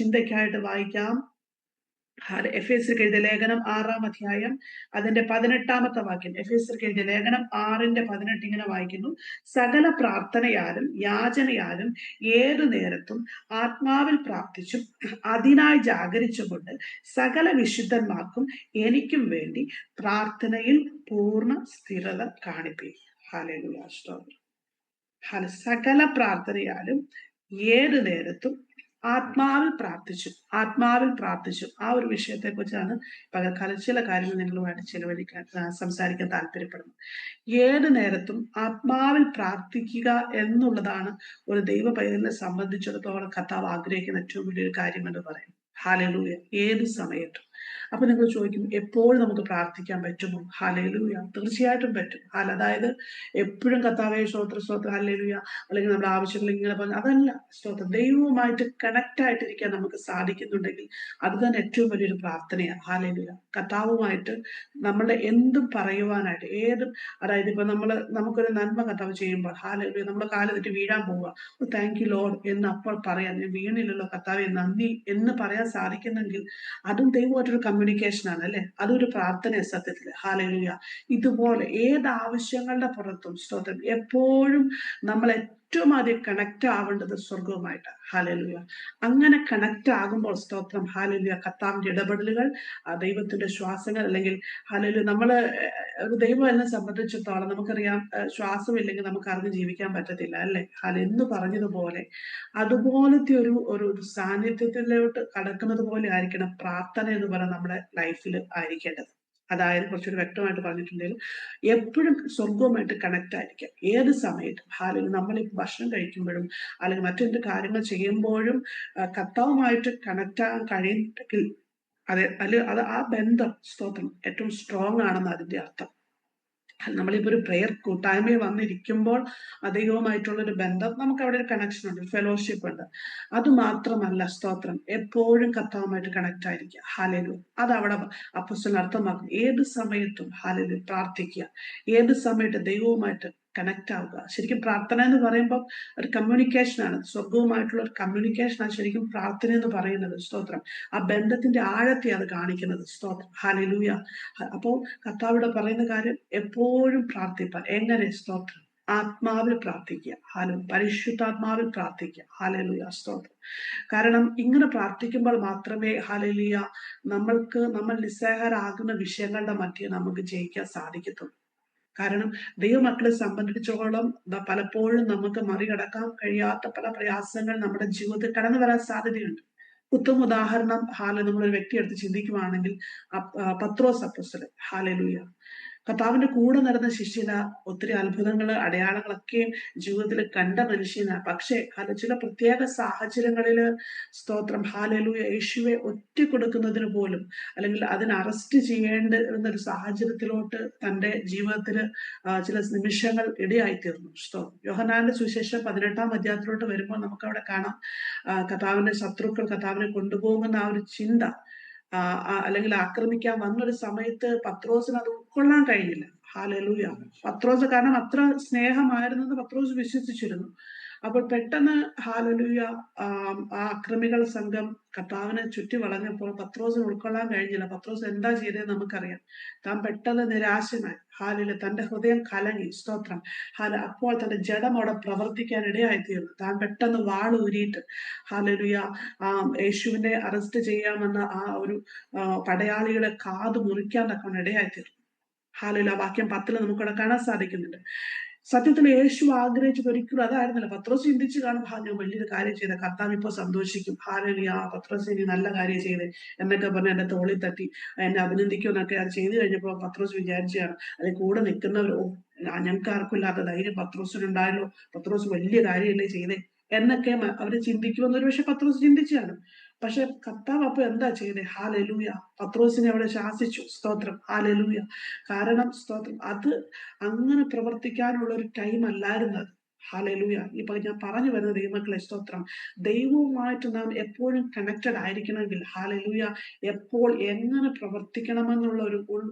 ചിന്തയ്ക്കായിട്ട് വായിക്കാം. എഫേസ്യർക്ക് എഴുതിയ ലേഖനം 6-ാം അധ്യായം അതിന്റെ 18-ാമത്തെ വാക്യം. എഫേസ്യർക്ക് എഴുതിയ ലേഖനം 6:18 ഇങ്ങനെ വായിക്കുന്നു: സകല പ്രാർത്ഥനയാലും യാചനയാലും ഏതു നേരത്തും ആത്മാവിൽ പ്രാർത്ഥിച്ചും അതിനായി ജാഗരിച്ചുകൊണ്ട് സകല വിശുദ്ധന്മാർക്കും എനിക്കും വേണ്ടി പ്രാർത്ഥനയിൽ പൂർണ്ണ സ്ഥിരത കാണിപ്പീൻ. ഹല്ലേലൂയ, സ്തോത്രം. സകല പ്രാർത്ഥനയാലും ഏതു നേരത്തും ആത്മാവിൽ പ്രാർത്ഥിച്ചു. ആ ഒരു വിഷയത്തെ കുറിച്ചാണ് പകൽക്കാലം ചില കാര്യങ്ങൾ നിങ്ങളുമായിട്ട് സംസാരിക്കാൻ താല്പര്യപ്പെടുന്നു. ഏതു നേരത്തും ആത്മാവിൽ പ്രാർത്ഥിക്കുക എന്നുള്ളതാണ് ഒരു ദൈവ പൈതലിനെ സംബന്ധിച്ചിടത്തോളം കർത്താവ് ആഗ്രഹിക്കുന്ന ഏറ്റവും വലിയൊരു കാര്യം എന്ന് പറയും. ഹല്ലേലൂയ. ഏത് സമയത്തും. അപ്പൊ നിങ്ങൾ ചോദിക്കും, എപ്പോഴും നമുക്ക് പ്രാർത്ഥിക്കാൻ പറ്റുമോ? ഹല്ലേലൂയ, തീർച്ചയായിട്ടും പറ്റും. അതായത് എപ്പോഴും കർത്താവേ സ്തോത്രം ഹല്ലേലൂയ, അല്ലെങ്കിൽ നമ്മുടെ ആവശ്യങ്ങൾ ഇങ്ങനെ പറഞ്ഞു, അതല്ല. സ്തോത്രം. ദൈവവുമായിട്ട് കണക്ട് ആയിട്ടിരിക്കാൻ നമുക്ക് സാധിക്കുന്നുണ്ടെങ്കിൽ അത് തന്നെ ഏറ്റവും വലിയൊരു പ്രാർത്ഥനയാണ്. ഹല്ലേലൂയ. കർത്താവുമായിട്ട് നമ്മളുടെ എന്തും പറയുവാനായിട്ട് അതായത് ഇപ്പൊ നമുക്കൊരു നന്മ കർത്താവ് ചെയ്യുമ്പോൾ ഹല്ലേലൂയ, നമ്മുടെ കാല് തെറ്റി വീഴാൻ പോവുക, താങ്ക് യു ലോർഡ് എന്ന് അപ്പോൾ പറയാം. ഞാൻ വീണില്ലല്ലോ കർത്താവേ, നന്ദി എന്ന് പറയാൻ സാധിക്കുന്നെങ്കിൽ അതും ദൈവമായിട്ടൊരു കമ്മ്യൂണിക്കേഷൻ ആണ്, അല്ലെ? അതൊരു പ്രാർത്ഥനയാണ് സത്യത്തില്. ഹല്ലേലൂയ. ഇതുപോലെ ഏത് ആവശ്യങ്ങളുടെ പുറത്തും സ്തോത്രം എപ്പോഴും നമ്മൾ ഏറ്റവും ആദ്യം കണക്ട് ആവേണ്ടത് സ്വർഗവുമായിട്ട്. ഹല്ലേലൂയ. അങ്ങനെ കണക്ട് ആകുമ്പോൾ സ്തോത്രം ഹല്ലേലൂയ, കർത്താവിന്റെ ഇടപെടലുകൾ, ദൈവത്തിന്റെ ശ്വാസങ്ങൾ, അല്ലെങ്കിൽ ഹല്ലേലൂയ, നമ്മള് ഒരു ദൈവം എന്നെ സംബന്ധിച്ചിടത്തോളം നമുക്കറിയാം, ശ്വാസമില്ലെങ്കിൽ നമുക്ക് അറിഞ്ഞ് ജീവിക്കാൻ പറ്റത്തില്ല, അല്ലെ? എന്ന് പറഞ്ഞതുപോലെ അതുപോലത്തെ ഒരു സാന്നിധ്യത്തിലോട്ട് കടക്കുന്നത് പോലെ ആയിരിക്കണം പ്രാർത്ഥന എന്ന് പറയുന്നത് നമ്മുടെ ലൈഫിൽ ആയിരിക്കേണ്ടത്. അതായത് കുറച്ചുകൂടി വ്യക്തമായിട്ട് പറഞ്ഞിട്ടുണ്ടെങ്കിൽ എപ്പോഴും സ്വർഗവുമായിട്ട് കണക്ട് ആയിരിക്കാം. ഏത് സമയത്തും. അല്ലെങ്കിൽ നമ്മൾ ഈ ഭക്ഷണം കഴിക്കുമ്പോഴും അല്ലെങ്കിൽ മറ്റെന്ത് കാര്യങ്ങൾ ചെയ്യുമ്പോഴും കർത്താവുമായിട്ട് കണക്ട് ആകാൻ കഴിയുമെങ്കിൽ അത് ആ ബന്ധം സ്തോത്രം ഏറ്റവും സ്ട്രോങ് ആണെന്ന് അതിന്റെ അർത്ഥം. നമ്മളിപ്പോ ഒരു പ്രെയർ കൂട്ടായ്മയിൽ വന്നിരിക്കുമ്പോൾ ദൈവവുമായിട്ടുള്ള ഒരു ബന്ധം, നമുക്ക് അവിടെ ഒരു കണക്ഷൻ ഉണ്ട്, ഫെലോഷിപ്പ് ഉണ്ട്. അത് മാത്രമല്ല സ്തോത്രം എപ്പോഴും കർത്താവുമായിട്ട് കണക്ട് ആയിരിക്കുക. ഹല്ലേലൂയ. അത് അവിടെ അപ്പോസ്തലൻ അർത്ഥമാക്കും. ഏത് സമയത്തും ഹല്ലേലൂയ പ്രാർത്ഥിക്കുക, ഏത് സമയത്ത് ദൈവവുമായിട്ട് കണക്ട് ആവുക. ശരിക്കും പ്രാർത്ഥന എന്ന് പറയുമ്പോൾ ഒരു കമ്മ്യൂണിക്കേഷൻ ആണ്, സ്വർഗവുമായിട്ടുള്ള ഒരു കമ്മ്യൂണിക്കേഷൻ ആണ് ശരിക്കും പ്രാർത്ഥന എന്ന് പറയുന്നത്. സ്തോത്രം. ആ ബന്ധത്തിന്റെ ആഴത്തെ അത് കാണിക്കുന്നത്. സ്തോത്രം. ഹല്ലേലൂയ. അപ്പോ കർത്താവിടെ പറയുന്ന കാര്യം എപ്പോഴും പ്രാർത്ഥിപ്പാൻ. എങ്ങനെ? സ്തോത്രം. ആത്മാവിൽ പ്രാർത്ഥിക്കുക. പരിശുദ്ധാത്മാവിൽ പ്രാർത്ഥിക്കുക. ഹല്ലേലൂയ, സ്തോത്രം. കാരണം ഇങ്ങനെ പ്രാർത്ഥിക്കുമ്പോൾ മാത്രമേ ഹല്ലേലൂയ നമ്മൾ നിസ്സഹായരാകുന്ന വിഷയങ്ങളുടെ മധ്യേ നമുക്ക് ജയിക്കാൻ സാധിക്കത്തുള്ളൂ. കാരണം ദൈവമക്കളെ സംബന്ധിച്ചോളം പലപ്പോഴും നമുക്ക് മറികടക്കാൻ കഴിയാത്ത പല പ്രയാസങ്ങൾ നമ്മുടെ ജീവിതത്തിൽ കടന്നു വരാൻ സാധ്യതയുണ്ട്. ഉത്തമ ഉദാഹരണം നമ്മളൊരു വ്യക്തി എടുത്ത് ചിന്തിക്കുവാണെങ്കിൽ പത്രോസ് അപ്പോസ്തലൻ. ഹല്ലേലൂയ. കർത്താവിന്റെ കൂടെ നടന്ന ശിഷ്യന, ഒത്തിരി അത്ഭുതങ്ങള് അടയാളങ്ങളൊക്കെയും ജീവിതത്തിൽ കണ്ട മനുഷ്യനാ. പക്ഷെ ചില പ്രത്യേക സാഹചര്യങ്ങളില് സ്തോത്രം ഹല്ലേലൂയ യേശുവെ ഒറ്റ കൊടുക്കുന്നതിന് പോലും, അല്ലെങ്കിൽ അതിനെ അറസ്റ്റ് ചെയ്യേണ്ടുന്ന ഒരു സാഹചര്യത്തിലോട്ട് തന്റെ ജീവിതത്തില് ചില നിമിഷങ്ങൾ ഇടയായിത്തീർന്നു. സ്തോത്രം. യോഹന്നാന്റെ സുവിശേഷം 18-ാം അധ്യായത്തിലോട്ട് വരുമ്പോൾ നമുക്ക് അവിടെ കാണാം, കർത്താവിന്റെ ശത്രുക്കൾ കർത്താവിനെ കൊണ്ടുപോകുന്ന ആ ഒരു ചിന്ത, അല്ലെങ്കിൽ ആക്രമിക്കാൻ വന്നൊരു സമയത്ത് പത്രോസിന് അത് ഉൾക്കൊള്ളാൻ കഴിഞ്ഞില്ല. ഹല്ലേലൂയ. പത്രോസ്, കാരണം അത്ര സ്നേഹമായിരുന്നെന്ന് പത്രോസ് വിശ്വസിച്ചിരുന്നു. അപ്പോൾ പെട്ടെന്ന് ഹല്ലേലൂയ ആ അക്രമികൾ സംഘം കർത്താവിനെ ചുറ്റി വളഞ്ഞപ്പോൾ പത്രോസിന് ഉൾക്കൊള്ളാൻ കഴിഞ്ഞില്ല. പത്രോസ് എന്താ ചെയ്തതെന്ന് നമുക്കറിയാം. താൻ പെട്ടെന്ന് നിരാശനായി. ഹല്ലേലൂയ. തന്റെ ഹൃദയം കലങ്ങി. സ്തോത്രം. അപ്പോൾ തന്റെ ജഡം അവിടെ പ്രവർത്തിക്കാൻ ഇടയായിത്തീർന്നു. താൻ പെട്ടെന്ന് വാൾ ഊരിയിട്ട് ഹല്ലേലൂയ യേശുവിനെ അറസ്റ്റ് ചെയ്യാമെന്ന ആ ഒരു പടയാളികളെ കാത് മുറിക്കാൻ തക്കവണ്ണം ഇടയായിത്തീർന്നു. ഹല്ലേലൂയ. വാക്യം 10 നമുക്കവിടെ കാണാൻ സാധിക്കുന്നുണ്ട്. സത്യത്തിൽ യേശു ആഗ്രഹിച്ചത് ഒരിക്കലും അതായിരുന്നില്ല. പത്രോസ് ചിന്തിച്ചു കാണും, ഞാൻ വലിയൊരു കാര്യം ചെയ്ത, കർത്താവ് ഇപ്പൊ സന്തോഷിക്കും. ഹല്ലേലൂയ, പത്രോസ് ഇനി നല്ല കാര്യം ചെയ്തേ എന്നൊക്കെ പറഞ്ഞ് എന്റെ തോളിൽ തട്ടി എന്നെ അഭിനന്ദിക്കുമെന്നൊക്കെ അത് ചെയ്തു കഴിഞ്ഞപ്പോൾ പത്രോസ് വിചാരിച്ചാണ്, അല്ലെങ്കിൽ കൂടെ നിൽക്കുന്നവർ, ഞങ്ങൾക്ക് ആർക്കും ഇല്ലാത്ത ധൈര്യം പത്രോസിനുണ്ടായല്ലോ, പത്രോസ് വലിയ കാര്യമല്ലേ ചെയ്തേ എന്നൊക്കെ അവര് ചിന്തിക്കുമെന്ന് ഒരു പക്ഷെ പത്രോസ് ചിന്തിച്ചാണ്. പക്ഷെ കർത്താവ് അപ്പൊ എന്താ ചെയ്തേ? ഹല്ലേലൂയ. പത്രോസിനെ അവിടെ ശാസിച്ചു. സ്തോത്രം. ഹല്ലേലൂയ. കാരണം സ്തോത്രം അത് അങ്ങനെ പ്രവർത്തിക്കാനുള്ള ഒരു ടൈം അല്ലായിരുന്നത്. ഹല്ലേലൂയ. ഇപ്പൊ ഞാൻ പറഞ്ഞു വരുന്ന ദൈവമക്കളെ സ്തോത്രം, ദൈവവുമായിട്ട് നാം എപ്പോഴും കണക്റ്റഡ് ആയിരിക്കണമെങ്കിൽ ഹല്ലേലൂയ, എപ്പോൾ എങ്ങനെ പ്രവർത്തിക്കണമെന്നുള്ള ഒരു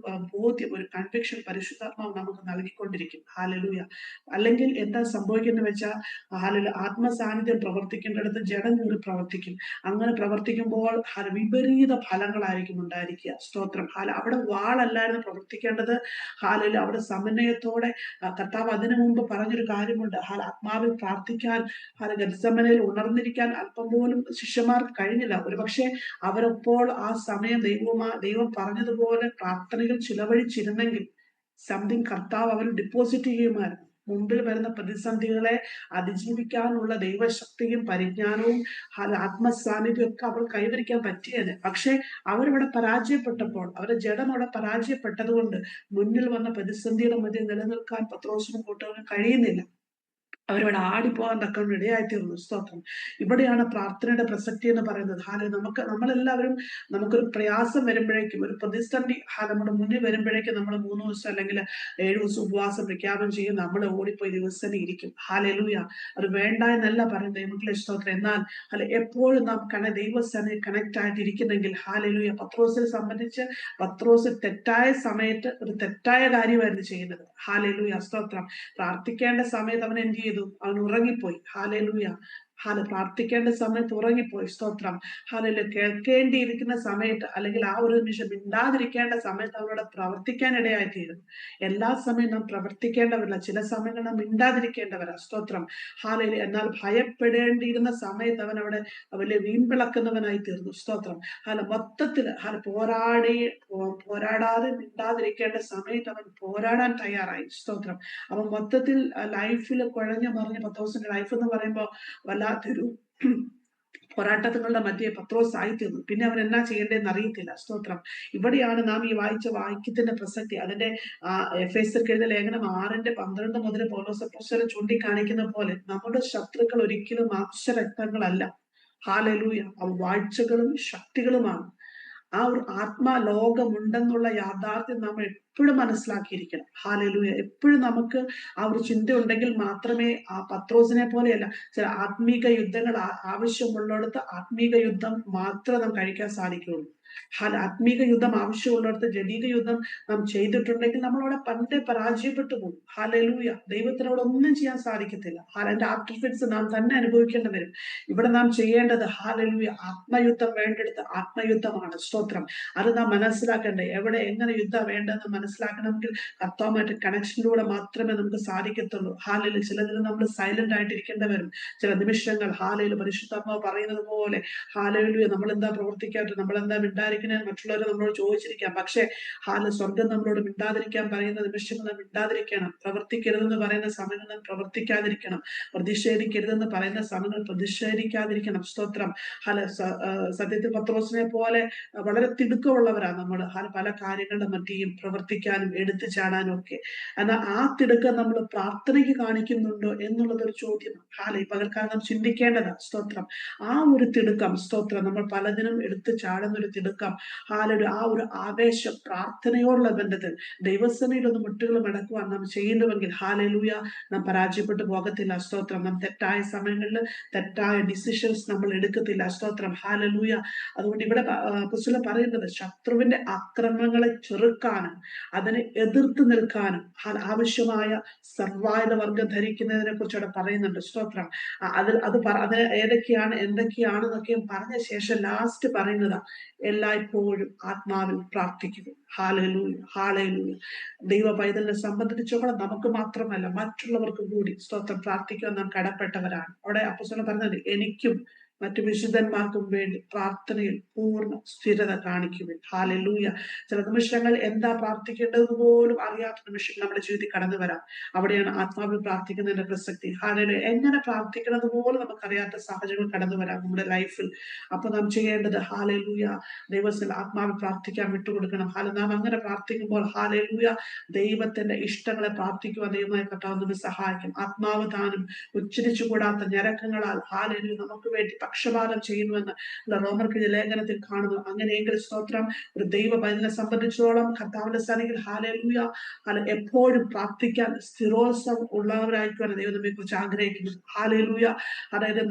ബോധ്യം, ഒരു കൺവിക്ഷൻ പരിശുദ്ധാത്മാവ് നമുക്ക് നൽകിക്കൊണ്ടിരിക്കും. ഹല്ലേലൂയ. അല്ലെങ്കിൽ എന്താ സംഭവിക്കുന്നത് വെച്ചാൽ ആത്മസാന്നിധ്യം പ്രവർത്തിക്കേണ്ടിടത്ത് ജഡം കൂടി പ്രവർത്തിക്കും. അങ്ങനെ പ്രവർത്തിക്കുമ്പോൾ വിപരീത ഫലങ്ങളായിരിക്കും ഉണ്ടായിരിക്കുക. സ്തോത്രം. അവിടെ വാളല്ലായിരുന്നു പ്രവർത്തിക്കേണ്ടത്. അവിടെ സമന്വയത്തോടെ കർത്താവ് അതിനു മുമ്പ് പറഞ്ഞൊരു കാര്യമുണ്ട്. ആത്മാവിൽ പ്രാർത്ഥിക്കാൻ ഗെത്സമനയിൽ ഉണർന്നിരിക്കാൻ അല്പം പോലും ശിഷ്യന്മാർക്ക് കഴിഞ്ഞില്ല. ഒരുപക്ഷെ അവരപ്പോൾ ആ സമയം ദൈവം പറഞ്ഞതുപോലെ പ്രാർത്ഥനകൾ ചിലവഴിച്ചിരുന്നെങ്കിൽ സംതിങ് കർത്താവ് അവർ ഡിപ്പോസിറ്റ് ചെയ്യുമായിരുന്നു. മുമ്പിൽ വരുന്ന പ്രതിസന്ധികളെ അതിജീവിക്കാനുള്ള ദൈവശക്തിയും പരിജ്ഞാനവും ആത്മസാന്നിധ്യം ഒക്കെ അവർ കൈവരിക്കാൻ പറ്റിയത്. പക്ഷെ അവരിവിടെ പരാജയപ്പെട്ടപ്പോൾ, അവരുടെ ജഡം അവിടെ പരാജയപ്പെട്ടത് കൊണ്ട് മുന്നിൽ വന്ന പ്രതിസന്ധിയുടെ മധ്യ നിലനിൽക്കാൻ പത്രോസിനും കൂട്ടർക്കും കഴിയുന്നില്ല. അവരവിടെ ആടിപ്പോകാൻ തക്കൊണ്ട് ഇടയായിത്തീർന്നു. സ്തോത്രം. ഇവിടെയാണ് പ്രാർത്ഥനയുടെ പ്രസക്തി എന്ന് പറയുന്നത്. നമ്മളെല്ലാവരും നമുക്കൊരു പ്രയാസം വരുമ്പോഴേക്കും, ഒരു പ്രതിസന്ധി നമ്മുടെ മുന്നിൽ വരുമ്പോഴേക്കും നമ്മൾ 3 ദിവസം അല്ലെങ്കിൽ 7 ദിവസം ഉപവാസം പ്രഖ്യാപനം ചെയ്യും. നമ്മൾ ഓടിപ്പോയി ദിവസം ഇരിക്കും. ഹല്ലേലൂയ. അത് വേണ്ട എന്നല്ല പറയുന്നത് ദൈവമക്കളെ സ്തോത്രം. എന്നാൽ എപ്പോഴും നാം ദൈവസേനയിൽ കണക്ട് ആയിട്ടിരിക്കുന്നെങ്കിൽ ഹല്ലേലൂയ. പത്രോസിനെ സംബന്ധിച്ച് പത്രോസ് തെറ്റായ സമയത്ത് ഒരു തെറ്റായ കാര്യമായിരുന്നു ചെയ്യുന്നത്. ഹല്ലേലൂയ. സ്തോത്രം. പ്രാർത്ഥിക്കേണ്ട സമയത്ത് അവൻ എന്ത് ചെയ്തു? അവൻ ഉറങ്ങിപ്പോയി. ഹല്ലേലൂയ. പ്രാർത്ഥിക്കേണ്ട സമയത്ത് ഉറങ്ങിപ്പോയി. സ്തോത്രം. കേൾക്കേണ്ടിയിരിക്കുന്ന സമയത്ത്, അല്ലെങ്കിൽ ആ ഒരു നിമിഷം മിണ്ടാതിരിക്കേണ്ട സമയത്ത് അവനോട് പ്രവർത്തിക്കാൻ ഇടയായിത്തീരുന്നു. എല്ലാ സമയവും നാം പ്രവർത്തിക്കേണ്ടവരല്ല, ചില സമയങ്ങൾ നാം മിണ്ടാതിരിക്കേണ്ടവരാ. സ്തോത്രം. എന്നാൽ ഭയപ്പെടേണ്ടിയിരുന്ന സമയത്ത് അവൻ അവിടെ വലിയ വീമ്പിളക്കുന്നവനായി തീർന്നു. സ്തോത്രം. മൊത്തത്തിൽ പോരാടാതെ മിണ്ടാതിരിക്കേണ്ട സമയത്ത് അവൻ പോരാടാൻ തയ്യാറായി. സ്തോത്രം. അവൻ മൊത്തത്തിൽ ലൈഫിൽ കുഴഞ്ഞു മറിഞ്ഞ പത്രോസിന്റെ ലൈഫ് എന്ന് പറയുമ്പോൾ വല്ലാത്തൊരു പോരാട്ടങ്ങളുടെ മധ്യേ പത്രോസ് ആയിത്തീർന്നു. പിന്നെ അവൻ എന്നാ ചെയ്യേണ്ടതെന്ന് അറിയത്തില്ല. സ്തോത്രം. ഇവിടെയാണ് നാം ഈ വാക്യത്തിന്റെ പ്രസക്തി. അതിന്റെ എഫേസ്യർക്ക് എഴുതിയ ലേഖനം 6:12 മുതൽ പൗലോസ് അപ്പോസ്തലൻ ചൂണ്ടിക്കാണിക്കുന്ന പോലെ നമ്മുടെ ശത്രുക്കൾ ഒരിക്കലും മാംസരക്തങ്ങളല്ല. ഹല്ലേലൂയ. അവ വാഴ്ചകളും ശക്തികളുമാണ്. ആ ഒരു ആത്മാലോകമുണ്ടെന്നുള്ള യാഥാർത്ഥ്യം നാം എപ്പോഴും മനസ്സിലാക്കിയിരിക്കണം. ഹല്ലേലൂയ. എപ്പോഴും നമുക്ക് ആ ഒരു ചിന്ത ഉണ്ടെങ്കിൽ മാത്രമേ ആ പത്രോസിനെ പോലെയല്ല, ചില ആത്മീക യുദ്ധങ്ങൾ ആവശ്യമുള്ളിടത്ത് ആത്മീക യുദ്ധം മാത്രമേ നാം കഴിക്കാൻ സാധിക്കുകയുള്ളൂ. ആത്മീക യുദ്ധം ആവശ്യമുള്ളിടത്ത് ജഡീക യുദ്ധം നാം ചെയ്തിട്ടുണ്ടെങ്കിൽ നമ്മളവിടെ പണ്ടേ പരാജയപ്പെട്ടു പോകും. ഹല്ലേലൂയ. ദൈവത്തിനോട് ഒന്നും ചെയ്യാൻ സാധിക്കത്തില്ല. അതിന്റെ ആഫ്റ്റർ എഫക്ട്സ് നാം തന്നെ അനുഭവിക്കേണ്ടി വരും. ഇവിടെ നാം ചെയ്യേണ്ടത് ഹല്ലേലൂയ, ആത്മയുദ്ധം വേണ്ടെടുത്ത് ആത്മയുദ്ധമാണ്. സ്തോത്രം. അത് നാം മനസ്സിലാക്കണ്ടേ. എവിടെ എങ്ങനെ യുദ്ധം വേണ്ടെന്ന് മനസ്സിലാക്കണമെങ്കിൽ കർത്താവുമായിട്ട് കണക്ഷനിലൂടെ മാത്രമേ നമുക്ക് സാധിക്കത്തുള്ളൂ. ഹല്ലേലൂയ. ചിലതിൽ നമ്മൾ സൈലന്റ് ആയിട്ടിരിക്കേണ്ടി വരും. ചില നിമിഷങ്ങൾ ഹല്ലേലൂയ പരിശുദ്ധാത്മാവ് പറയുന്നത് പോലെ ഹല്ലേലൂയ നമ്മൾ എന്താ പ്രവർത്തിക്കാത്തത്, നമ്മൾ എന്താ മിണ്ടാതിരിക്കണേ, മറ്റുള്ളവരെ നമ്മളോട് ചോദിച്ചിരിക്കാം. പക്ഷെ സ്വർഗം നമ്മളോട് മിണ്ടാതിരിക്കാൻ പറയുന്ന നിമിഷങ്ങൾ നാം മിണ്ടാതിരിക്കണം. പ്രവർത്തിക്കരുതെന്ന് പറയുന്ന സമയങ്ങൾ പ്രവർത്തിക്കാതിരിക്കണം. പ്രതിഷേധിക്കരുതെന്ന് പറയുന്ന സമയങ്ങൾ പ്രതിഷേധിക്കാതിരിക്കണം. സ്തോത്രം. സത്യത്തിൽ പത്രോസിനെ പോലെ വളരെ തിടുക്കമുള്ളവരാണ് നമ്മൾ. പല കാര്യങ്ങളുടെ മധ്യയും പ്രവർത്തിക്കാനും എടുത്തു ചാടാനും ഒക്കെ. എന്നാൽ ആ തിടുക്കം നമ്മൾ പ്രാർത്ഥനയ്ക്ക് കാണിക്കുന്നുണ്ടോ എന്നുള്ളതൊരു ചോദ്യമാണ്. ഈ പകൽക്കാലം നാം ചിന്തിക്കേണ്ടതാണ്. സ്തോത്രം. ആ ഒരു തിടുക്കം, സ്തോത്രം, നമ്മൾ പലതിനും എടുത്തു ചാടുന്ന ഒരു തിടുക്കം, ആ ഒരു ആവേശം പ്രാർത്ഥനയോടുള്ള ബന്ധത്തിൽ ദൈവസേനയിൽ ഒന്ന് മുട്ടുകൾ മടക്കുവാൻ നാം ചെയ്യുന്നുവെങ്കിൽ ഹല്ലേലൂയ, നാം പരാജയപ്പെട്ടു പോകത്തില്ല. സ്തോത്രം. നാം തെറ്റായ സമയങ്ങളിൽ തെറ്റായ ഡിസിഷൻസ് നമ്മൾ എടുക്കത്തില്ല. സ്തോത്രം. ഹല്ലേലൂയ. അതുകൊണ്ട് ഇവിടെ അപ്പോസ്തലൻ പറയുന്നത് ശത്രുവിന്റെ ആക്രമണങ്ങളെ ചെറുക്കാനും അതിനെ എതിർത്ത് നിൽക്കാനും ആവശ്യമായ സർവായുധ വർഗം ധരിക്കുന്നതിനെ കുറിച്ച് അവിടെ പറയുന്നുണ്ട്. സ്തോത്രം. അതിന് ഏതൊക്കെയാണ് എന്തൊക്കെയാണെന്നൊക്കെയും പറഞ്ഞ ശേഷം ലാസ്റ്റ് പറയുന്നതാ, എല്ലായ്പ്പോഴും ആത്മാവിൽ പ്രാർത്ഥിക്കുക. ഹല്ലേലൂയ. ഹല്ലേലൂയ. ദൈവ പൈതലിനെ സംബന്ധിച്ചോളം നമുക്ക് മാത്രമല്ല മറ്റുള്ളവർക്കും കൂടി സ്തോത്രം പ്രാർത്ഥിക്കാൻ നാം കടപ്പെട്ടവരാണ്. അവിടെ അപ്പോസ്തലൻ പറഞ്ഞത്, എനിക്കും മറ്റു വിശുദ്ധന്മാർക്കും വേണ്ടി പ്രാർത്ഥനയിൽ പൂർണ്ണ സ്ഥിരത കാണിക്കുവിൻ. ഹല്ലേലൂയ. ചില നിമിഷങ്ങൾ എന്താ പ്രാർത്ഥിക്കേണ്ടത് പോലും അറിയാത്ത നിമിഷങ്ങൾ നമ്മുടെ ജീവിതത്തിൽ കടന്നു വരാം. അവിടെയാണ് ആത്മാവിൽ പ്രാർത്ഥിക്കുന്നതിന്റെ പ്രസക്തി. ഹല്ലേലൂയ. എങ്ങനെ പ്രാർത്ഥിക്കുന്നത് പോലും നമുക്കറിയാത്ത സാഹചര്യങ്ങൾ കടന്നു വരാം നമ്മുടെ ലൈഫിൽ. അപ്പൊ നാം ചെയ്യേണ്ടത് ഹല്ലേലൂയ, ദൈവത്തിൽ ആത്മാവിൽ പ്രാർത്ഥിക്കാൻ വിട്ടുകൊടുക്കണം. നാം അങ്ങനെ പ്രാർത്ഥിക്കുമ്പോൾ ഹല്ലേലൂയ, ദൈവത്തിന്റെ ഇഷ്ടങ്ങളെ പ്രാർത്ഥിക്കുവാൻ ദൈവമായ കർത്താവ് നമ്മെ സഹായിക്കും. ആത്മാവ് താനും ഉച്ചരിച്ചുകൂടാത്ത ഞരക്കങ്ങളാൽ ഹല്ലേലൂയ നമുക്ക് വേണ്ടി പക്ഷപാതം ചെയ്യുന്നുവെന്ന് റോമർക്ക് ലേഖനത്തിൽ കാണുന്നു. അങ്ങനെയെങ്കിൽ സ്തോത്രം, ഒരു ദൈവ പൈതലിനെ സംബന്ധിച്ചോളം കർത്താവിന്റെ സന്നിധിയിൽ ഹല്ലേലൂയ എപ്പോഴും പ്രാർത്ഥിക്കാൻ സ്ഥിരോത്സവം ഉള്ളവരായിരിക്കുവാൻ ദൈവം നമ്മെ കുറിച്ച് ആഗ്രഹിക്കുന്നു. ഹല്ലേലൂയ. അതായത്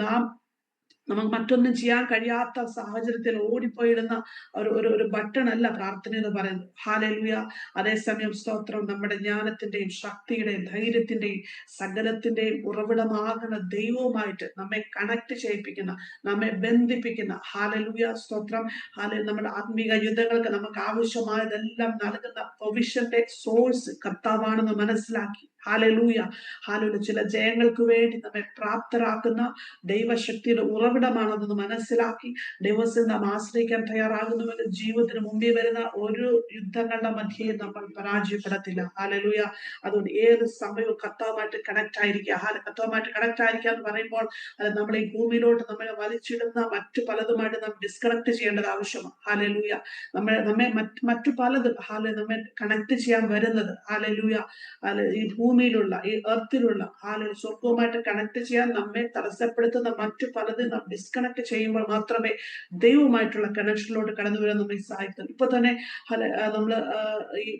നമുക്ക് മറ്റൊന്നും ചെയ്യാൻ കഴിയാത്ത സാഹചര്യത്തിൽ ഓടിപ്പോയിടുന്ന ഒരു ബട്ടൺ അല്ല പ്രാർത്ഥന എന്ന് പറയുന്നത്. ഹല്ലേലൂയ. അതേസമയം സ്തോത്രം, നമ്മുടെ ജ്ഞാനത്തിന്റെയും ശക്തിയുടെയും ധൈര്യത്തിന്റെയും സകലത്തിന്റെയും ഉറവിടമാകുന്ന ദൈവവുമായിട്ട് നമ്മെ കണക്ട് ചെയ്യിപ്പിക്കുന്ന, നമ്മെ ബന്ധിപ്പിക്കുന്ന, ഹല്ലേലൂയ സ്തോത്രം, നമ്മുടെ ആത്മീക യുദ്ധങ്ങൾക്ക് നമുക്ക് ആവശ്യമായതെല്ലാം നൽകുന്ന പ്രൊവിഷന്റെ സോഴ്സ് കർത്താവാണെന്ന് മനസ്സിലാക്കി, ഹല്ലേലൂയ ഹല്ലേലൂയ, ചില ജയങ്ങൾക്ക് വേണ്ടി നമ്മെ പ്രാപ്തരാക്കുന്ന ദൈവശക്തിയുടെ ഉറവിടമാണെന്ന് മനസ്സിലാക്കി ദൈവത്തിൽ നാം ആശ്രയിക്കാൻ തയ്യാറാകുന്നുവെങ്കിൽ ജീവിതത്തിന് മുമ്പിൽ വരുന്ന ഒരു യുദ്ധങ്ങളുടെ മധ്യേ നമ്മൾ പരാജയപ്പെടത്തില്ല. ഹല്ലേലൂയ. അതുകൊണ്ട് ഏത് സമയവും കർത്താവുമായിട്ട് കണക്ട് ആയിരിക്കുക. കർത്താവുമായിട്ട് കണക്ട് ആയിരിക്കുക എന്ന് പറയുമ്പോൾ നമ്മൾ ഈ ഭൂമിയിലോട്ട് നമ്മളെ വലിച്ചിടുന്ന മറ്റു പലതുമായിട്ട് നാം ഡിസ്കണക്ട് ചെയ്യേണ്ടത് ആവശ്യമാണ്. ഹല്ലേലൂയ. നമ്മെ മറ്റു പലതും നമ്മെ കണക്ട് ചെയ്യാൻ വരുന്നത് ഹല്ലേലൂയ ഈ ഭൂമിയിലുള്ള ഈ എർത്തിലുള്ള സ്വർഗവുമായിട്ട് കണക്ട് ചെയ്യാൻ നമ്മെ തടസ്സപ്പെടുത്തുന്ന മറ്റു പലതും നാം ഡിസ്കണക്ട് ചെയ്യുമ്പോൾ മാത്രമേ ദൈവവുമായിട്ടുള്ള കണക്ഷനിലോട്ട് കടന്നു വരാൻ നമ്മെ സഹായിക്കുന്നു. ഇപ്പൊ തന്നെ നമ്മള് ഈ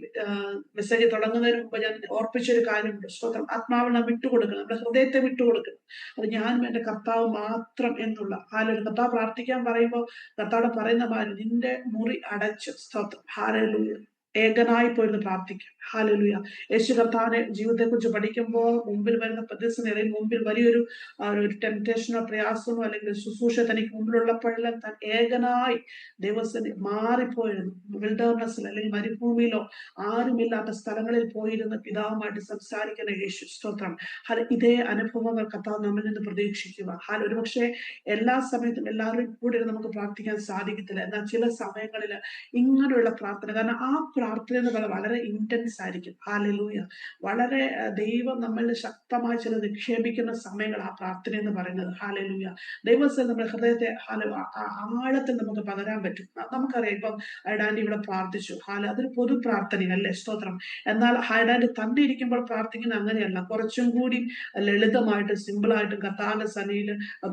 മെസ്സേജ് തുടങ്ങുന്നതിന് മുമ്പ് ഞാൻ ഓർപ്പിച്ചൊരു കാര്യമുണ്ട്. സ്തോത്രം, ആത്മാവിനെ നാം വിട്ടുകൊടുക്കണം, നമ്മുടെ ഹൃദയത്തെ വിട്ടുകൊടുക്കണം. അത് ഞാനും എന്റെ കർത്താവ് മാത്രം എന്നുള്ള കർത്താവ് പ്രാർത്ഥിക്കാൻ പറയുമ്പോൾ കർത്താവ് പറയുന്ന മാതിരി നിന്റെ മുറി അടച്ച് സ്തോത്രം ഹല്ലേലൂയ ഏകനായി പോയിരുന്ന് പ്രാർത്ഥിക്കാം. ഹല്ലേലൂയ. യേശു കർത്താവിന്റെ ജീവിതത്തെ കുറിച്ച് പഠിക്കുമ്പോൾ മുമ്പിൽ വരുന്ന പ്രതിസന്ധി, മുമ്പിൽ വലിയൊരു ഒരു ടെംപ്റ്റേഷനോ പ്രയാസമോ അല്ലെങ്കിൽ ശുശ്രൂഷ തനിക്ക് മുമ്പിലുള്ളപ്പോഴെല്ലാം താൻ ഏകനായി ദൈവസന്നിധി മാറിപ്പോയിരുന്നു. വിൽഡർനെസ്സിൽ അല്ലെങ്കിൽ മരുഭൂമിയിലോ ആരുമില്ലാത്ത സ്ഥലങ്ങളിൽ പോയിരുന്ന പിതാവുമായിട്ട് സംസാരിക്കുന്ന യേശു സ്തോത്രം. ഇതേ അനുഭവങ്ങൾ കർത്താവ് നമ്മിൽ നിന്ന് പ്രതീക്ഷിക്കുക. ഒരുപക്ഷെ എല്ലാ സമയത്തും എല്ലാവരും കൂടെ നമുക്ക് പ്രാർത്ഥിക്കാൻ സാധിക്കത്തില്ല. എന്നാൽ ചില സമയങ്ങളിൽ ഇങ്ങനെയുള്ള പ്രാർത്ഥന, കാരണം ആ പ്രാർത്ഥന എന്ന് പറയുന്നത് വളരെ ഇന്റൻസ് ആയിരിക്കും. ഹല്ലേലൂയ. വളരെ ദൈവം നമ്മളിൽ ശക്തമായി ചില നിക്ഷേപിക്കുന്ന സമയങ്ങൾ ആ പ്രാർത്ഥന എന്ന് പറയുന്നത്. ഹല്ലേലൂയ. ദൈവസ്ഥ നമ്മുടെ ഹൃദയത്തെ ആഴത്തിൽ നമുക്ക് പകരാൻ പറ്റും. നമുക്കറിയാം, ഇപ്പം ഹൈഡാൻഡി ഇവിടെ പ്രാർത്ഥിച്ചു, അതൊരു പൊതു പ്രാർത്ഥനയല്ലേ സ്തോത്രം. എന്നാൽ ഹൈഡാൻഡി തന്നെ ഇരിക്കുമ്പോൾ പ്രാർത്ഥിക്കുന്ന അങ്ങനെയല്ല, കുറച്ചും കൂടി ലളിതമായിട്ട് സിമ്പിളായിട്ട് കർത്താവിന്റെ സന്നിധിയിൽ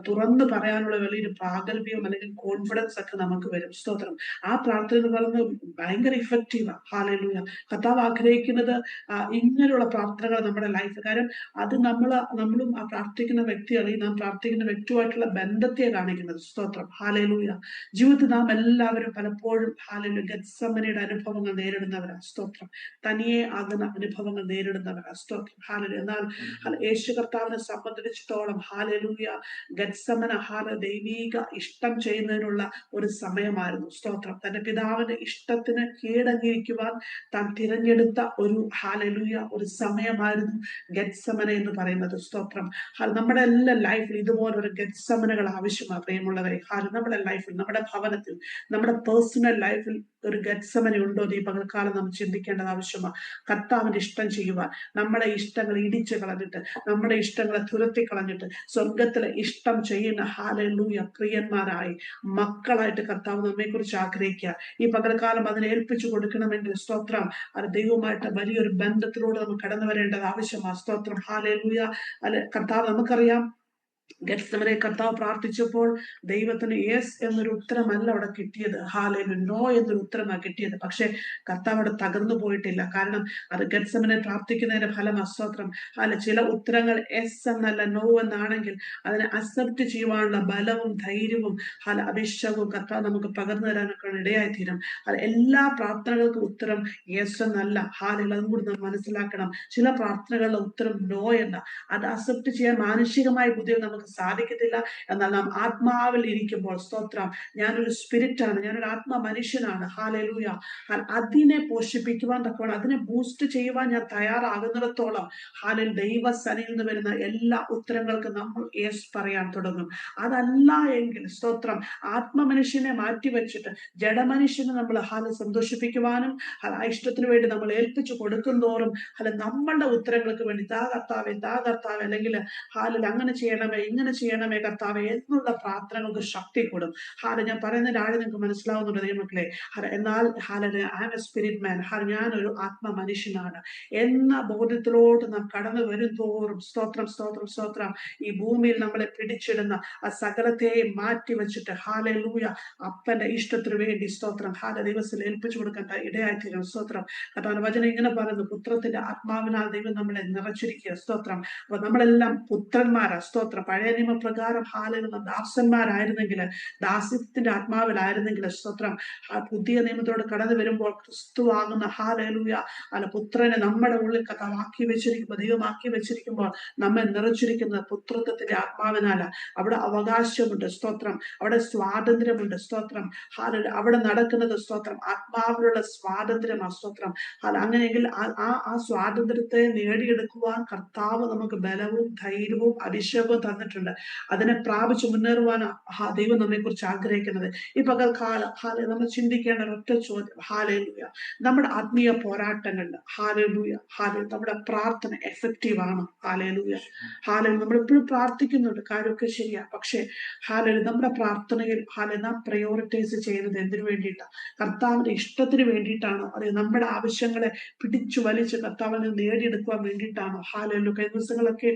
തുറന്നു പറയാനുള്ള വലിയൊരു പ്രാഗൽഭ്യം അല്ലെങ്കിൽ കോൺഫിഡൻസ് ഒക്കെ നമുക്ക് വരും. സ്തോത്രം. ആ പ്രാർത്ഥന എന്ന് പറയുന്നത് ഭയങ്കര ഇഫക്റ്റീവാണ്. ഹല്ലേലൂയ. കർത്താവ് ആഗ്രഹിക്കുന്നത് ഇങ്ങനെയുള്ള പ്രാർത്ഥനകൾ നമ്മുടെ ലൈഫ്. കാരണം അത് നമ്മളും ആ പ്രാർത്ഥിക്കുന്ന വ്യക്തികളെ നാം പ്രാർത്ഥിക്കുന്ന വ്യക്തിയുമായിട്ടുള്ള ബന്ധത്തെ കാണിക്കുന്നത്. സ്തോത്രം. ഹല്ലേലൂയ. ജീവിതത്തിൽ നാം എല്ലാവരും പലപ്പോഴും ഹല്ലേലൂയ ഗത്സമനയുടെ അനുഭവങ്ങൾ നേരിടുന്നവരാ. സ്തോത്രം. തനിയെ ആകുന്ന അനുഭവങ്ങൾ നേരിടുന്നവരാ. സ്തോത്രം. ഹല്ലേലൂയ. എന്നാൽ യേശു കർത്താവിനെ സംബന്ധിച്ചിടത്തോളം ഹല്ലേലൂയ ഗത്സമന ദൈവീക ഇഷ്ടം ചെയ്യുന്നതിനുള്ള ഒരു സമയമായിരുന്നു. സ്തോത്രം. തന്റെ പിതാവിന്റെ ഇഷ്ടത്തിന് കീഴടങ്ങിയിരിക്കുവാൻ താൻ തിരഞ്ഞെടുത്ത ഒരു ഹല്ലേലൂയ ഒരു സമയമായിരുന്നു ഗത്സമന എന്ന് പറയുന്നത്. സ്തോത്രം. നമ്മുടെ എല്ലാ ലൈഫിൽ ഇതുപോലൊരു ഗത്സമനകൾ ആവശ്യമാണ് പ്രിയമുള്ളവരെ. നമ്മുടെ ലൈഫിൽ, നമ്മുടെ ഭവനത്തിൽ, നമ്മുടെ പേഴ്സണൽ ലൈഫിൽ ഒരു ഗത്സമന ഉണ്ടോ ഈ പകൽക്കാലം നാം ചിന്തിക്കേണ്ടത് ആവശ്യമാണ്. കർത്താവിന്റെ ഇഷ്ടം ചെയ്യുവാൻ, നമ്മുടെ ഇഷ്ടങ്ങൾ ഇടിച്ചു കളഞ്ഞിട്ട്, നമ്മുടെ ഇഷ്ടങ്ങളെ തുരത്തി കളഞ്ഞിട്ട് സ്വർഗത്തിലെ ഇഷ്ടം ചെയ്യുന്ന ഹല്ലേലൂയ പ്രിയന്മാരായി മക്കളായിട്ട് കർത്താവ് നമ്മെ കുറിച്ച് ആഗ്രഹിക്കുക. ഈ പകൽക്കാലം അതിനെ ഏൽപ്പിച്ചു കൊടുക്കണമെങ്കിൽ സ്തോത്രം ദൈവവുമായിട്ട് വലിയൊരു ബന്ധത്തിലൂടെ നമുക്ക് കടന്നു വരേണ്ടത് ആവശ്യമാണ്. സ്തോത്രം. ഹല്ലേലൂയ. കർത്താവ് നമുക്കറിയാം, ഗത്സമനെ കർത്താവ് പ്രാർത്ഥിച്ചപ്പോൾ ദൈവത്തിന് യെസ് എന്നൊരു ഉത്തരമല്ല അവിടെ കിട്ടിയത്. ഹല്ലേലൂയ. നോ എന്നൊരു ഉത്തരമാണ് കിട്ടിയത്. പക്ഷെ കർത്താവ് അവിടെ തകർന്നു പോയിട്ടില്ല. കാരണം അത് ഗത്സമനെ പ്രാർത്ഥിക്കുന്നതിന്റെ ഫലം. സ്തോത്രം. ചില ഉത്തരങ്ങൾ യെസ് എന്നല്ല നോ എന്നാണെങ്കിൽ അതിനെ അക്സെപ്റ്റ് ചെയ്യുവാനുള്ള ബലവും ധൈര്യവും അഭിഷേകവും കർത്താവ് നമുക്ക് പകർന്നു തരാനൊക്കെ ഇടയായിത്തീരും. എല്ലാ പ്രാർത്ഥനകൾക്കും ഉത്തരം യെസ് എന്നല്ല. ഹല്ലേലൂയ. അതും കൂടി നാം മനസ്സിലാക്കണം. ചില പ്രാർത്ഥനകളുടെ ഉത്തരം നോ എന്ന, അത് അക്സെപ്റ്റ് ചെയ്യാൻ മാനുഷികമായ ബുദ്ധിയിൽ നമുക്ക് സാധിക്കത്തില്ല. എന്നാൽ നാം ആത്മാവിൽ ഇരിക്കുമ്പോൾ സ്തോത്രം, ഞാനൊരു സ്പിരിറ്റാണ്, ഞാനൊരു ആത്മ മനുഷ്യനാണ്. ഹല്ലേലൂയ. അതിനെ പോഷിപ്പിക്കുവാൻ തക്കവണ്ണം, അതിനെ ബൂസ്റ്റ് ചെയ്യുവാൻ ഞാൻ തയ്യാറാകുന്നിടത്തോളം ദൈവ സന്നിധിയിൽ നിന്ന് വരുന്ന എല്ലാ ഉത്തരങ്ങൾക്കും നമ്മൾ യെസ് പറയാൻ തുടങ്ങും. അതല്ല എങ്കിൽ സ്തോത്രം ആത്മ മനുഷ്യനെ മാറ്റിവെച്ചിട്ട് ജഡമനുഷ്യനെ നമ്മൾ സന്തോഷിപ്പിക്കുവാനും ആ ഇഷ്ടത്തിന് വേണ്ടി നമ്മൾ ഏൽപ്പിച്ചു കൊടുക്കും തോറും നമ്മളുടെ ഉത്തരങ്ങൾക്ക് വേണ്ടി താ കർത്താവെ അല്ലെങ്കിൽ അങ്ങനെ ചെയ്യണമേ ഇങ്ങനെ ചെയ്യണമേ കർത്താവെ എന്നുള്ള പ്രാർത്ഥനകൾക്ക് ശക്തി കൂടും. ഞാൻ പറയുന്നതിന്റെ ആഴം നിങ്ങൾക്ക് മനസ്സിലാവുന്നുണ്ട് ദൈവമക്കളെ. എന്നാൽ ഐ ആം എ സ്പിരിറ്റ് മാൻ, ഞാനൊരു ആത്മ മനുഷ്യനാണ് എന്ന ബോധ്യത്തിലോട്ട് നാം കടന്നു വരും തോറും, സ്തോത്രം സ്തോത്രം സ്തോത്രം, ഈ ഭൂമിയിൽ നമ്മളെ പിടിച്ചിടുന്ന ആ സകലത്തെയും മാറ്റി വെച്ചിട്ട് ഹല്ലേലൂയ അപ്പന്റെ ഇഷ്ടത്തിന് വേണ്ടി സ്തോത്രം ദൈവത്തിൽ ഏൽപ്പിച്ചു കൊടുക്കാൻ ഇടയായിത്തീരും. സ്തോത്രം. കർത്താവിന്റെ വചനം ഇങ്ങനെ പറയുന്നു, പുത്രത്തിന്റെ ആത്മാവിനാൽ ദൈവം നമ്മളെ നിറച്ചിരിക്കുക. സ്തോത്രം. അപ്പൊ നമ്മളെല്ലാം പുത്രന്മാരാ. സ്തോത്രം. പഴയ നിയമപ്രകാരം നാം ദാസന്മാരായിരുന്നെങ്കിൽ, ദാസ്യത്തിന്റെ ആത്മാവിലായിരുന്നെങ്കിൽ, സ്തോത്രം, പുതിയ നിയമത്തോട് കടന്നു വരുമ്പോൾ ക്രിസ്തുവാകുന്ന ഹല്ലേലൂയ പുത്രനെ നമ്മുടെ ഉള്ളിൽ കഥാവാക്കി വെച്ചിരിക്കുമ്പോൾ, ദൈവമാക്കി വെച്ചിരിക്കുമ്പോൾ നമ്മെ നിറച്ചിരിക്കുന്ന പുത്രത്വത്തിന്റെ ആത്മാവിനാല. അവിടെ അവകാശമുണ്ട്. സ്തോത്രം. അവിടെ സ്വാതന്ത്ര്യമുണ്ട്. സ്തോത്രം. അവിടെ നടക്കുന്നത് സ്തോത്രം ആത്മാവിലുള്ള സ്വാതന്ത്ര്യമാണ്. സ്തോത്രം. അങ്ങനെയെങ്കിൽ ആ സ്വാതന്ത്ര്യത്തെ നേടിയെടുക്കുവാൻ കർത്താവ് നമുക്ക് ബലവും ധൈര്യവും അഭിഷേകവും തന്നിട്ടുണ്ട്. അതിനെ പ്രാപിച്ച് മുന്നേറുവാൻ ദൈവം നമ്മെ കുറിച്ച് ആഗ്രഹിക്കുന്നത്. ഈ പകൽക്കാലം നമ്മൾ ചിന്തിക്കേണ്ട ഒരൊറ്റ ചോദ്യം, ഹല്ലേലൂയ, നമ്മുടെ ആത്മീയ പോരാട്ടങ്ങളിൽ ഹല്ലേലൂയ നമ്മുടെ പ്രാർത്ഥന എഫക്റ്റീവ് ആണോ? ഹല്ലേലൂയ നമ്മൾ എപ്പോഴും പ്രാർത്ഥിക്കുന്നുണ്ട്, കാര്യമൊക്കെ ശരിയാ. പക്ഷെ നമ്മുടെ പ്രാർത്ഥനയിൽ നാം പ്രയോറിറ്റൈസ് ചെയ്യുന്നത് എന്തിനു വേണ്ടിയിട്ടാണ്? കർത്താവിന്റെ ഇഷ്ടത്തിന് വേണ്ടിയിട്ടാണോ? അതെ, നമ്മുടെ ആവശ്യങ്ങളെ പിടിച്ചു വലിച്ച് കർത്താവിനെ നേടിയെടുക്കുവാൻ വേണ്ടിയിട്ടാണോ? കഴിഞ്ഞ ദിവസങ്ങളൊക്കെ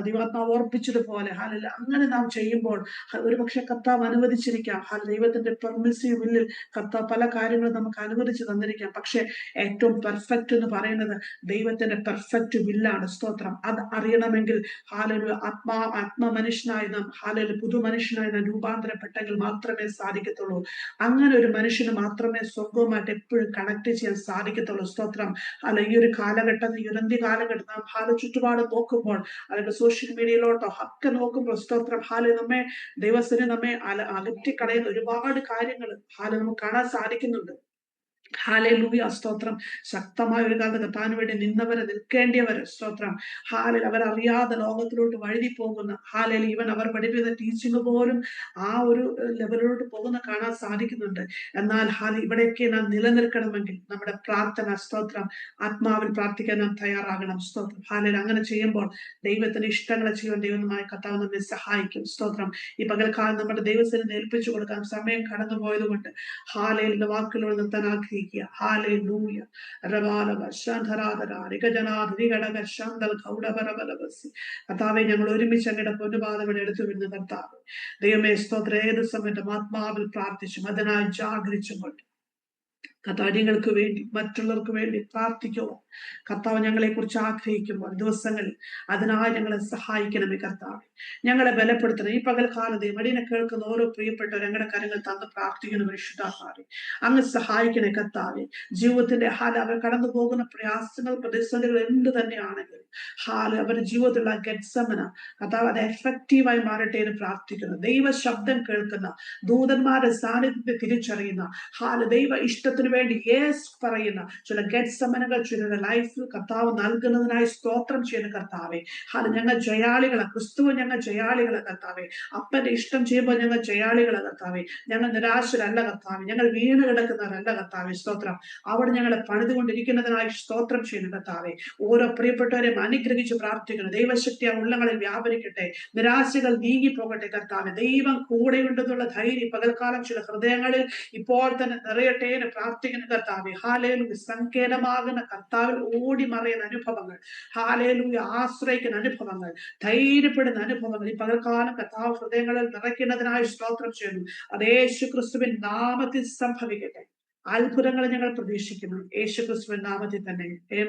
ദൈവാത്മാവ് ഓർപ്പിച്ചതുപോലെ അങ്ങനെ നാം ചെയ്യുമ്പോൾ ഒരുപക്ഷെ കർത്താവ് അനുവദിച്ചിരിക്കാം. ദൈവത്തിന്റെ പെർമിസീവ് വില്ലിൽ കർത്താവ് പല കാര്യങ്ങളും നമുക്ക് അനുവദിച്ചു തന്നിരിക്കാം. പക്ഷെ ഏറ്റവും പെർഫെക്റ്റ് എന്ന് പറയുന്നത് ദൈവത്തിന്റെ പെർഫെക്റ്റ് വില്ലാണ്. സ്തോത്രം. അത് അറിയണമെങ്കിൽ ആത്മ മനുഷ്യനായി നാം പുതു മനുഷ്യനായി നാം രൂപാന്തരപ്പെട്ടെങ്കിൽ മാത്രമേ സാധിക്കത്തുള്ളൂ. അങ്ങനെ ഒരു മനുഷ്യന് മാത്രമേ സ്വർഗവുമായിട്ട് എപ്പോഴും കണക്ട് ചെയ്യാൻ സാധിക്കത്തുള്ളൂ. സ്തോത്രം. ഈ ഒരു കാലഘട്ടത്തിൽ, ഈ ഒരു കാലഘട്ടം നാം ചുറ്റുപാട് നോക്കുമ്പോൾ, അല്ലെങ്കിൽ സോഷ്യൽ മീഡിയയിലോട്ടോ ഒക്കെ നോക്കുമ്പോൾ, സ്തോത്രം, നമ്മെ ദൈവത്തിന് നമ്മെ അകറ്റിക്കളയുന്ന ഒരുപാട് കാര്യങ്ങൾ നമുക്ക് കാണാൻ സാധിക്കുന്നുണ്ട്. ഹല്ലേലൂയ. സ്തോത്രം. ശക്തമായ ഒരു കാലത്ത് കർത്താവിന് വേണ്ടി നിന്നവരെ, നിൽക്കേണ്ടിയവര്, സ്തോത്രം, അവരറിയാതെ ലോകത്തിലോട്ട് വഴുതി പോകുന്ന, ഈവൻ അവർ പഠിപ്പിക്കുന്ന ടീച്ചിങ് പോലും ആ ഒരു ലെവലിലോട്ട് പോകുന്ന കാണാൻ സാധിക്കുന്നുണ്ട്. എന്നാൽ ഇവിടെയൊക്കെ നാം നിലനിൽക്കണമെങ്കിൽ നമ്മുടെ പ്രാർത്ഥന, സ്തോത്രം, ആത്മാവിൽ പ്രാർത്ഥിക്കാൻ നാം തയ്യാറാകണം. സ്തോത്രം. അങ്ങനെ ചെയ്യുമ്പോൾ ദൈവത്തിന്റെ ഇഷ്ടങ്ങളെ ചെയ്യുവാൻ ദൈവമായ കർത്താവ് നമ്മെ സഹായിക്കും. സ്തോത്രം. ഈ പകൽക്കാലം നമ്മുടെ ദൈവത്തിന് ഏൽപ്പിച്ചു കൊടുക്കാൻ സമയം കടന്നു പോയത് കൊണ്ട് വാക്കുകളോട് നിർത്താൻ ആഗ്രഹിക്കുക. ഹല്ലേലൂയ. കർത്താവെ, ഞങ്ങൾ ഒരുമിച്ച് അങ്ങയുടെ പൊന്നുപാദങ്ങൾ എടുത്തു വരുന്ന കർത്താവ്, ദൈവമേ സ്തോത്രം, ഏത് സമയത്തും ആത്മാവിൽ പ്രാർത്ഥിച്ചും അതിനായി ജാഗരിച്ചുകൊണ്ട് കർത്താവിങ്ങൾക്ക് വേണ്ടി, മറ്റുള്ളവർക്ക് വേണ്ടി പ്രാർത്ഥിക്കുമോ? കർത്താവ് ഞങ്ങളെ കുറിച്ച് ആഗ്രഹിക്കുമ്പോൾ ദിവസങ്ങളിൽ അതിനായി ഞങ്ങളെ സഹായിക്കണമേ കർത്താവ്. ഞങ്ങളെ ബലപ്പെടുത്തണം. ഈ പകൽക്കാലത്തെ മടിനെ കേൾക്കുന്ന ഓരോ പ്രിയപ്പെട്ടവർ ഞങ്ങളുടെ കരങ്ങൾ തന്ന് പ്രാർത്ഥിക്കുന്ന പരിശുദ്ധാത്മാവേ, അങ്ങ് സഹായിക്കണേ കർത്താവെ. ജീവിതത്തിന്റെ അവർ കടന്നു പോകുന്ന പ്രയാസങ്ങൾ, പ്രതിസന്ധികൾ എന്ത് തന്നെയാണെങ്കിലും അവരുടെ ജീവിതത്തിലുള്ള ഗെറ്റ്സമന കർത്താവ് അത് എഫക്റ്റീവായി മാറട്ടെ എന്ന് പ്രാർത്ഥിക്കുന്നു. ദൈവ ശബ്ദം കേൾക്കുന്ന ദൂതന്മാരുടെ സാന്നിധ്യത്തെ തിരിച്ചറിയുന്ന ദൈവ ഇഷ്ടത്തിന് വേണ്ടി യേസ് പറയുന്ന ചില ഗെറ്റ്സമനകൾ ചിലരുടെ ലൈഫിൽ കർത്താവ് നൽകുന്നതിനായി സ്തോത്രം ചെയ്യുന്ന കർത്താവെ. ഞങ്ങൾ ജയാളികളെ, ക്രിസ്തുവ് ഞങ്ങൾ ജയാളികളെ കർത്താവെ. അപ്പന്റെ ഇഷ്ടം ചെയ്യുമ്പോൾ ഞങ്ങൾ ജയാളികളെ കർത്താവെ. ഞങ്ങൾ നിരാശരല്ല കർത്താവെ. ഞങ്ങൾ വീണ് കിടക്കുന്നവരല്ല കർത്താവെ. സ്തോത്രം. അവിടെ ഞങ്ങളെ പണിതുകൊണ്ടിരിക്കുന്നതിനായി സ്തോത്രം ചെയ്യുന്ന കർത്താവെ. ഓരോ പ്രിയപ്പെട്ടവരെയും അനുഗ്രഹിച്ച് പ്രാർത്ഥിക്കണം. ദൈവശക്തി ആ ഉള്ളങ്ങളിൽ വ്യാപരിക്കട്ടെ. നിരാശകൾ നീങ്ങിപ്പോകട്ടെ കർത്താവെ. ദൈവം കൂടെയുണ്ടെന്നുള്ള ധൈര്യം പകൽക്കാലം ചില ഹൃദയങ്ങളിൽ ഇപ്പോൾ തന്നെ നിറയട്ടെ എന്ന് പ്രാർത്ഥിക്കുന്ന കർത്താവെ. ഹല്ലേലൂയ. സങ്കേതമാകുന്ന കർത്താവിൽ ഓടി മറയുന്ന അനുഭവങ്ങൾ, ഹല്ലേലൂയ, ആശ്രയിക്കുന്ന അനുഭവങ്ങൾ, ധൈര്യപ്പെടുന്ന അനുഭവങ്ങൾ ഈ പകൽക്കാലം കർത്താവ് ഹൃദയങ്ങളിൽ നിറയ്ക്കുന്നതിനായി സ്തോത്രം ചെയ്യുന്നു. അത് യേശു ക്രിസ്തുവിൻ നാമത്തിൽ സംഭവിക്കട്ടെ. അത്ഭുതങ്ങൾ ഞങ്ങൾ പ്രതീക്ഷിക്കുന്നു യേശു ക്രിസ്തുവിൻ നാമത്തിൽ തന്നെ. ആമേൻ.